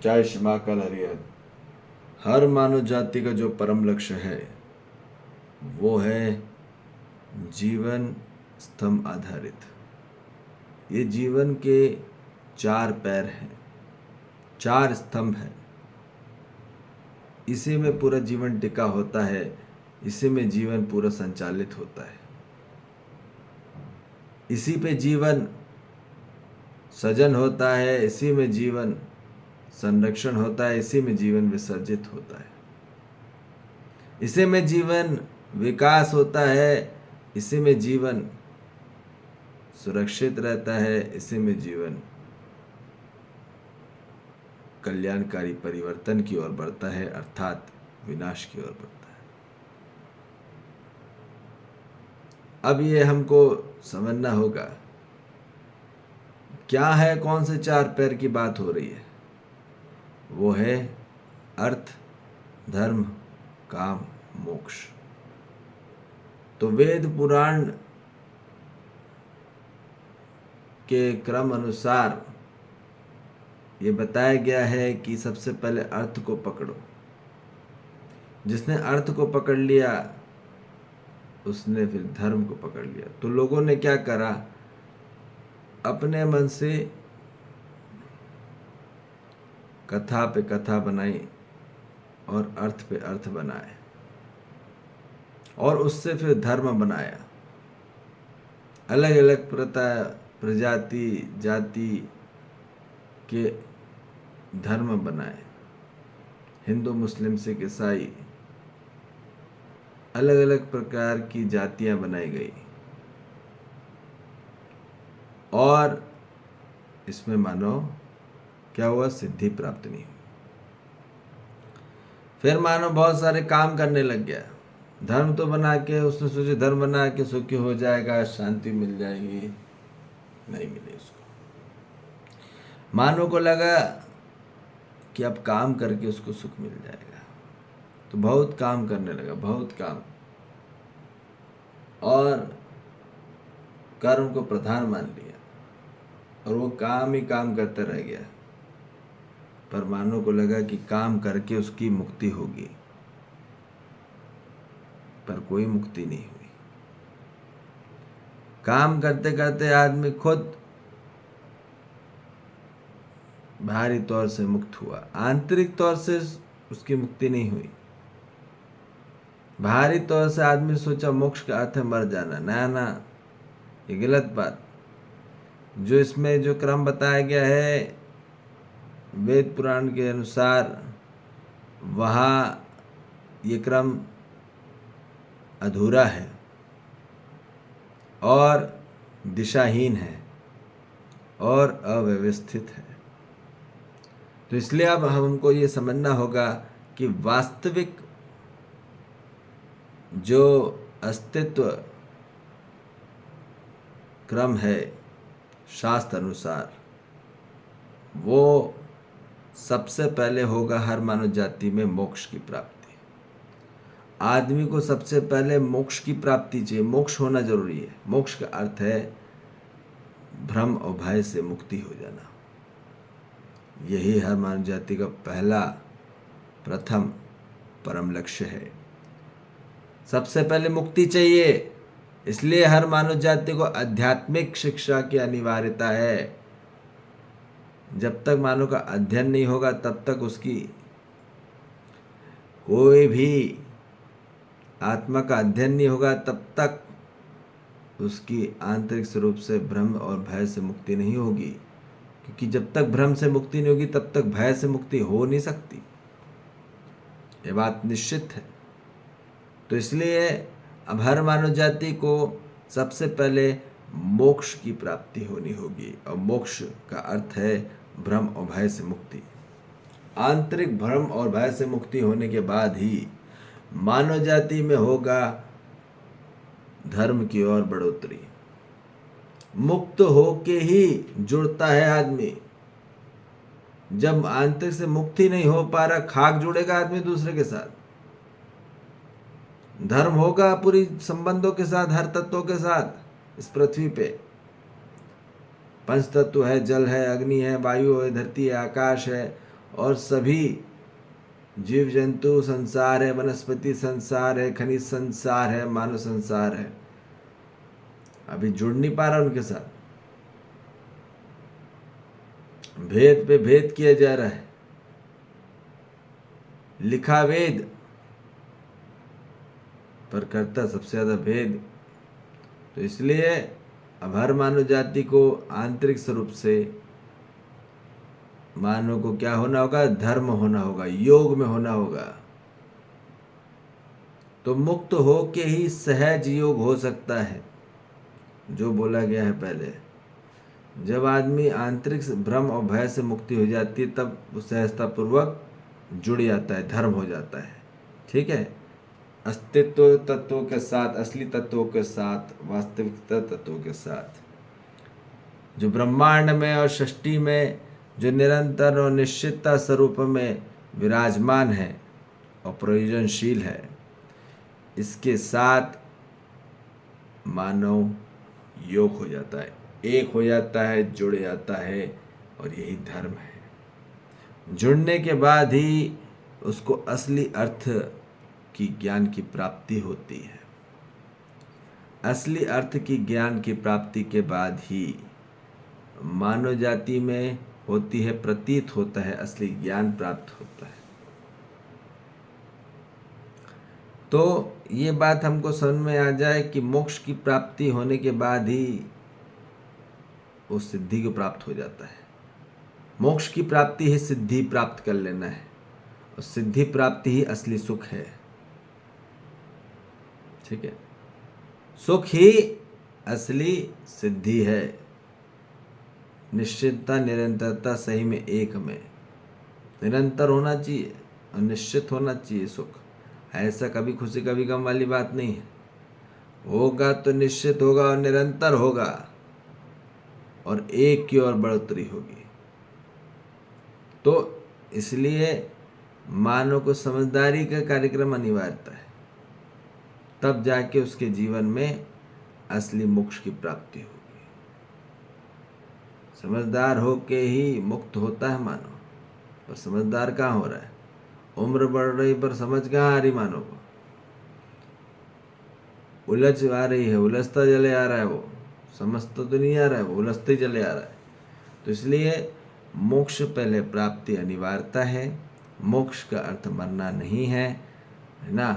जय श्री महाकाल हरिहर। हर मानव जाति का जो परम लक्ष्य है वो है जीवन स्तंभ आधारित। ये जीवन के 4 पैर हैं, 4 स्तंभ हैं। इसी में पूरा जीवन टिका होता है, इसी में जीवन पूरा संचालित होता है, इसी पे जीवन सृजन होता है, इसी में जीवन संरक्षण होता है, इसी में जीवन विसर्जित होता है, इसी में जीवन विकास होता है, इसी में जीवन सुरक्षित रहता है, इसी में जीवन कल्याणकारी परिवर्तन की ओर बढ़ता है, अर्थात विनाश की ओर बढ़ता है। अब ये हमको समझना होगा क्या है, कौन से 4 पैर की बात हो रही है। वो है अर्थ, धर्म, काम, मोक्ष। तो वेद पुराण के क्रम अनुसार ये बताया गया है कि सबसे पहले अर्थ को पकड़ो। जिसने अर्थ को पकड़ लिया उसने फिर धर्म को पकड़ लिया। तो लोगों ने क्या करा, अपने मन से कथा पे कथा बनाई और अर्थ पे अर्थ बनाए और उससे फिर धर्म बनाया। अलग अलग प्रजाति जाति के धर्म बनाए, हिंदू मुस्लिम सिख ईसाई, अलग अलग प्रकार की जातियां बनाई गई और इसमें मानो क्या हुआ, सिद्धि प्राप्त नहीं हुई। फिर मानो बहुत सारे काम करने लग गया। धर्म तो बना के उसने सोचे धर्म बना के सुखी हो जाएगा, शांति मिल जाएगी, नहीं मिली उसको। मानव को लगा कि अब काम करके उसको सुख मिल जाएगा, तो बहुत काम करने लगा, बहुत काम, और कर्म को प्रधान मान लिया और वो काम ही काम करता रह गया। पर मानव को लगा कि काम करके उसकी मुक्ति होगी, पर कोई मुक्ति नहीं हुई। काम करते करते आदमी खुद बाहरी तौर से मुक्त हुआ, आंतरिक तौर से उसकी मुक्ति नहीं हुई। बाहरी तौर से आदमी सोचा मोक्ष का अर्थ है मर जाना। ना ना, ये गलत बात। जो इसमें जो क्रम बताया गया है वेद पुराण के अनुसार, वहाँ ये क्रम अधूरा है और दिशाहीन है और अव्यवस्थित है। तो इसलिए अब हमको ये समझना होगा कि वास्तविक जो अस्तित्व क्रम है शास्त्र अनुसार, वो सबसे पहले होगा हर मानव जाति में मोक्ष की प्राप्ति। आदमी को सबसे पहले मोक्ष की प्राप्ति चाहिए, मोक्ष होना जरूरी है। मोक्ष का अर्थ है भ्रम और भय से मुक्ति हो जाना। यही हर मानव जाति का पहला प्रथम परम लक्ष्य है। सबसे पहले मुक्ति चाहिए, इसलिए हर मानव जाति को आध्यात्मिक शिक्षा की अनिवार्यता है। जब तक मानव का अध्ययन नहीं होगा तब तक उसकी कोई भी आत्मा का अध्ययन नहीं होगा, तब तक उसकी आंतरिक स्वरूप से भ्रम और भय से मुक्ति नहीं होगी। क्योंकि जब तक भ्रम से मुक्ति नहीं होगी तब तक भय से मुक्ति हो नहीं सकती, ये बात निश्चित है। तो इसलिए अब हर मानव जाति को सबसे पहले मोक्ष की प्राप्ति होनी होगी, और मोक्ष का अर्थ है भ्रम और भय से मुक्ति। आंतरिक भ्रम और भय से मुक्ति होने के बाद ही मानव जाति में होगा धर्म की ओर बढ़ोतरी। मुक्त होके ही जुड़ता है आदमी। जब आंतरिक से मुक्ति नहीं हो पा रहा, खाक जुड़ेगा आदमी दूसरे के साथ। धर्म होगा पूरी संबंधों के साथ, हर तत्वों के साथ। इस पृथ्वी पे 5 तत्व है, जल है, अग्नि है, वायु है, धरती है, आकाश है, और सभी जीव जंतु संसार है, वनस्पति संसार है, खनिज संसार है, मानव संसार है, अभी जुड़ नहीं पा रहा उनके साथ। भेद पे भेद किया जा रहा है, लिखा वेद पर करता सबसे ज्यादा भेद। तो इसलिए अब हर मानव जाति को आंतरिक स्वरूप से मानव को क्या होना होगा? धर्म होना होगा, योग में होना होगा। तो मुक्त हो के ही सहज योग हो सकता है, जो बोला गया है पहले। जब आदमी आंतरिक भ्रम और भय से मुक्ति हो जाती है, तब वो सहजता पूर्वक जुड़ जाता है, धर्म हो जाता है। ठीक है, अस्तित्व तत्वों के साथ, असली तत्वों के साथ, वास्तविकता तत्वों के साथ, जो ब्रह्मांड में और सृष्टि में जो निरंतर और निश्चितता स्वरूप में विराजमान है और प्रयोजनशील है, इसके साथ मानव योग हो जाता है, एक हो जाता है, जुड़ जाता है, और यही धर्म है। जुड़ने के बाद ही उसको असली अर्थ की ज्ञान की प्राप्ति होती है। असली अर्थ की ज्ञान की प्राप्ति के बाद ही मानव जाति में होती है, प्रतीत होता है, असली ज्ञान प्राप्त होता है। तो ये बात हमको समझ में आ जाए कि मोक्ष की प्राप्ति होने के बाद ही उस सिद्धि को प्राप्त हो जाता है। मोक्ष की प्राप्ति ही सिद्धि प्राप्त कर लेना है, और सिद्धि प्राप्ति ही असली सुख है। ठीक है, सुख ही असली सिद्धि है। निश्चितता, निरंतरता, सही में एक में निरंतर होना चाहिए और निश्चित होना चाहिए सुख। ऐसा कभी खुशी कभी गम वाली बात नहीं है। होगा तो निश्चित होगा और निरंतर होगा, और एक की ओर बढ़ोतरी होगी। तो इसलिए मानव को समझदारी का कार्यक्रम अनिवार्यता है, तब जाके उसके जीवन में असली मोक्ष की प्राप्ति होगी। समझदार होके ही मुक्त होता है मानव, पर समझदार कहाँ हो रहा है? उम्र बढ़ रही पर समझ कहाँ आ रही मानव को? उलझ आ रही है, उलझता चले आ रहा है, वो समझता तो नहीं आ रहा है, वो उलझते चले आ रहा है। तो इसलिए मोक्ष पहले प्राप्ति अनिवार्यता है। मोक्ष का अर्थ मरना नहीं है ना।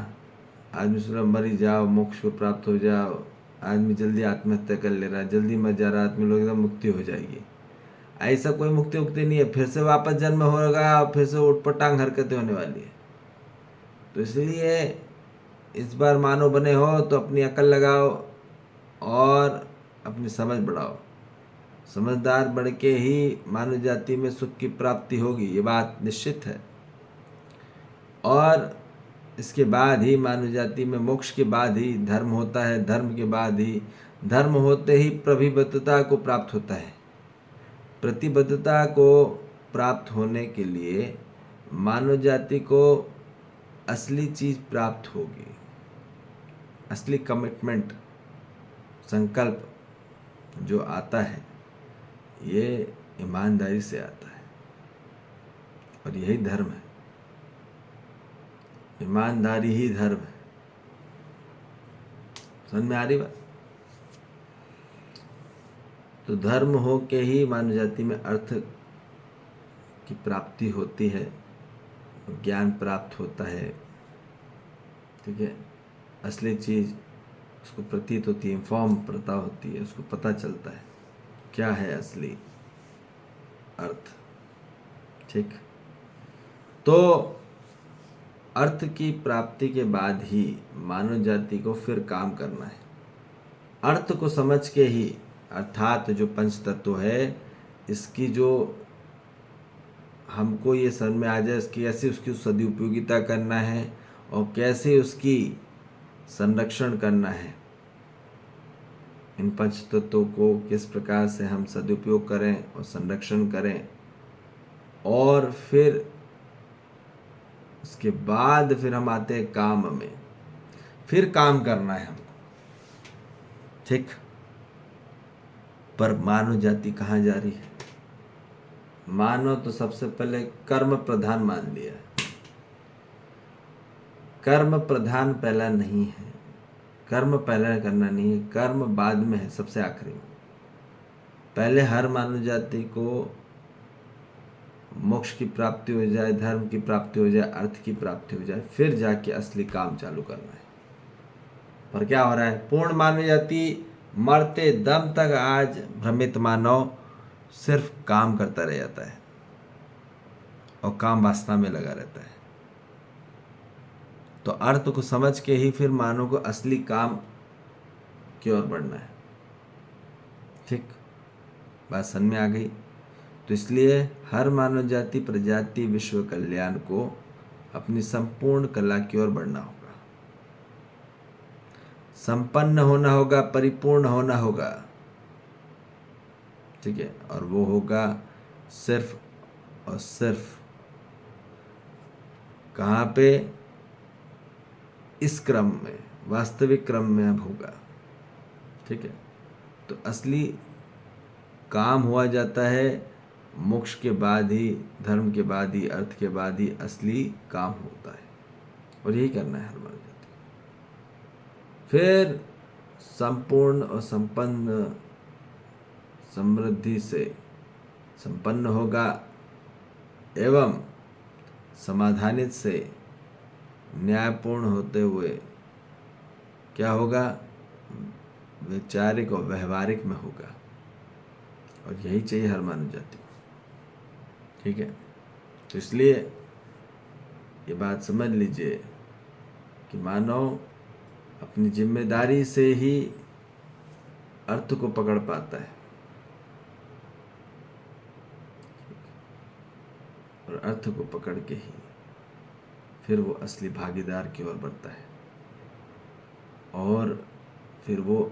आदमी सुना मर ही जाओ, मोक्ष को प्राप्त हो जाओ, आदमी जल्दी आत्महत्या कर ले रहा है, जल्दी मर जा रहा है आदमी, लोग एकदम मुक्ति हो जाएगी। ऐसा कोई मुक्ति उक्ति नहीं है। फिर से वापस जन्म होगा और फिर से उठपटांग हरकतें होने वाली है। तो इसलिए इस बार मानव बने हो तो अपनी अकल लगाओ और अपनी समझ बढ़ाओ। समझदार बढ़ के ही मानव जाति में सुख की प्राप्ति होगी, ये बात निश्चित है। और इसके बाद ही मानव जाति में, मोक्ष के बाद ही धर्म होता है, धर्म के बाद ही, धर्म होते ही प्रतिबद्धता को प्राप्त होता है। प्रतिबद्धता को प्राप्त होने के लिए मानव जाति को असली चीज प्राप्त होगी। असली कमिटमेंट, संकल्प जो आता है, ये ईमानदारी से आता है, और यही धर्म है। ईमानदारी ही धर्म है। समझ में आ रही बात? तो धर्म हो के ही मानव जाति में अर्थ की प्राप्ति होती है, ज्ञान प्राप्त होता है। ठीक है, असली चीज उसको प्रतीत होती है, इन्फॉर्म पता होती है, उसको पता चलता है क्या है असली अर्थ। ठीक, तो अर्थ की प्राप्ति के बाद ही मानव जाति को फिर काम करना है। अर्थ को समझ के ही, अर्थात जो पंच तत्व है, इसकी जो हमको ये समझ में आ जाए इसकी कैसे उसकी सदुपयोगिता करना है और कैसे उसकी संरक्षण करना है। इन पंच तत्वों को किस प्रकार से हम सदुपयोग करें और संरक्षण करें, और फिर उसके बाद फिर हम आते हैं काम में। फिर काम करना है हमको। ठीक, पर मानव जाति कहाँ जा रही है? मानव तो सबसे पहले कर्म प्रधान मान लिया। कर्म प्रधान पहला नहीं है, कर्म पहले करना नहीं है, कर्म बाद में है, सबसे आखिरी में। पहले हर मानव जाति को मोक्ष की प्राप्ति हो जाए, धर्म की प्राप्ति हो जाए, अर्थ की प्राप्ति हो जाए, फिर जाके असली काम चालू करना है। पर क्या हो रहा है, पूर्ण मानव जाति मरते दम तक आज भ्रमित मानव सिर्फ काम करता रह जाता है और काम वासना में लगा रहता है। तो अर्थ को समझ के ही फिर मानव को असली काम की ओर बढ़ना है। ठीक, बात समझ में आ गई। तो इसलिए हर मानव जाति प्रजाति विश्व कल्याण को अपनी संपूर्ण कला की ओर बढ़ना होगा, संपन्न होना होगा, परिपूर्ण होना होगा। ठीक है, और वो होगा सिर्फ और सिर्फ कहाँ पे, इस क्रम में, वास्तविक क्रम में अब होगा। ठीक है, तो असली काम हुआ जाता है मोक्ष के बाद ही, धर्म के बाद ही, अर्थ के बाद ही असली काम होता है, और यही करना है हर मानव जाति। फिर संपूर्ण और संपन्न समृद्धि से संपन्न होगा एवं समाधानित से न्यायपूर्ण होते हुए क्या होगा, वैचारिक और व्यवहारिक में होगा, और यही चाहिए हर मानव जाति को। ठीक है, तो इसलिए ये बात समझ लीजिए कि मानव अपनी जिम्मेदारी से ही अर्थ को पकड़ पाता है, और अर्थ को पकड़ के ही फिर वो असली भागीदार की ओर बढ़ता है, और फिर वो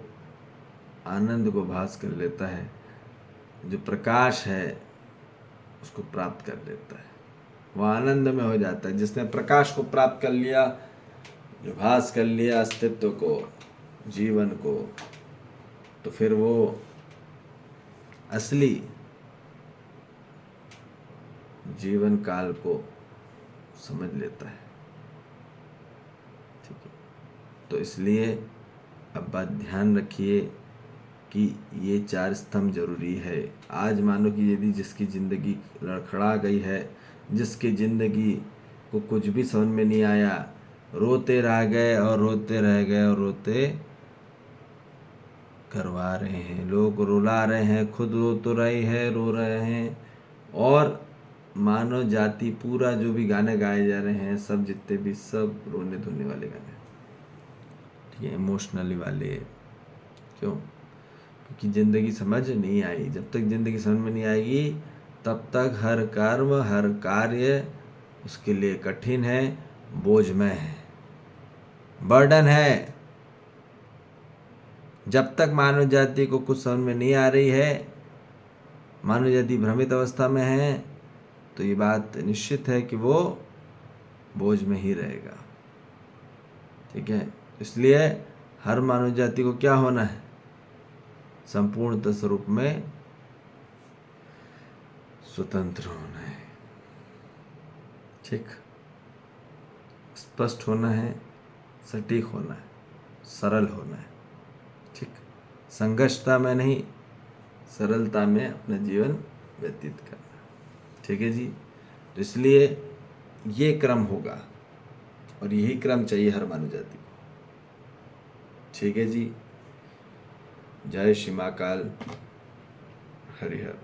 आनंद को भास कर लेता है, जो प्रकाश है उसको प्राप्त कर लेता है, वो आनंद में हो जाता है। जिसने प्रकाश को प्राप्त कर लिया, जो भास कर लिया अस्तित्व को, जीवन को, तो फिर वो असली जीवन काल को समझ लेता है। ठीक है, तो इसलिए अब बात ध्यान रखिए कि ये 4 स्तंभ जरूरी है। आज मानो कि यदि जिसकी ज़िंदगी लड़खड़ा गई है, जिसकी ज़िंदगी को कुछ भी समझ में नहीं आया, रोते रह गए और रोते रह गए और रोते करवा रहे हैं, लोग रुला रहे हैं, खुद रो तो रहे हैं, रो रहे हैं, और मानव जाति पूरा जो भी गाने गाए जा रहे हैं, सब जितने भी, सब रोने धोने वाले गाने। ठीक है, इमोशनली वाले। क्यों? क्योंकि ज़िंदगी समझ नहीं आई। जब तक ज़िंदगी समझ में नहीं आएगी तब तक हर कर्म, हर कार्य उसके लिए कठिन है, बोझमय है, बर्डन है। जब तक मानव जाति को कुछ समझ में नहीं आ रही है, मानव जाति भ्रमित अवस्था में है, तो ये बात निश्चित है कि वो बोझ में ही रहेगा। ठीक है, इसलिए हर मानव जाति को क्या होना है, संपूर्णतः स्वरूप में स्वतंत्र होना है। ठीक, स्पष्ट होना है, सटीक होना है, सरल होना है। ठीक, संघर्षता में नहीं, सरलता में अपना जीवन व्यतीत करना। ठीक है जी, तो इसलिए ये क्रम होगा, और यही क्रम चाहिए हर मानव जाति को। ठीक है जी, जय श्री महाकाल, हरिहर।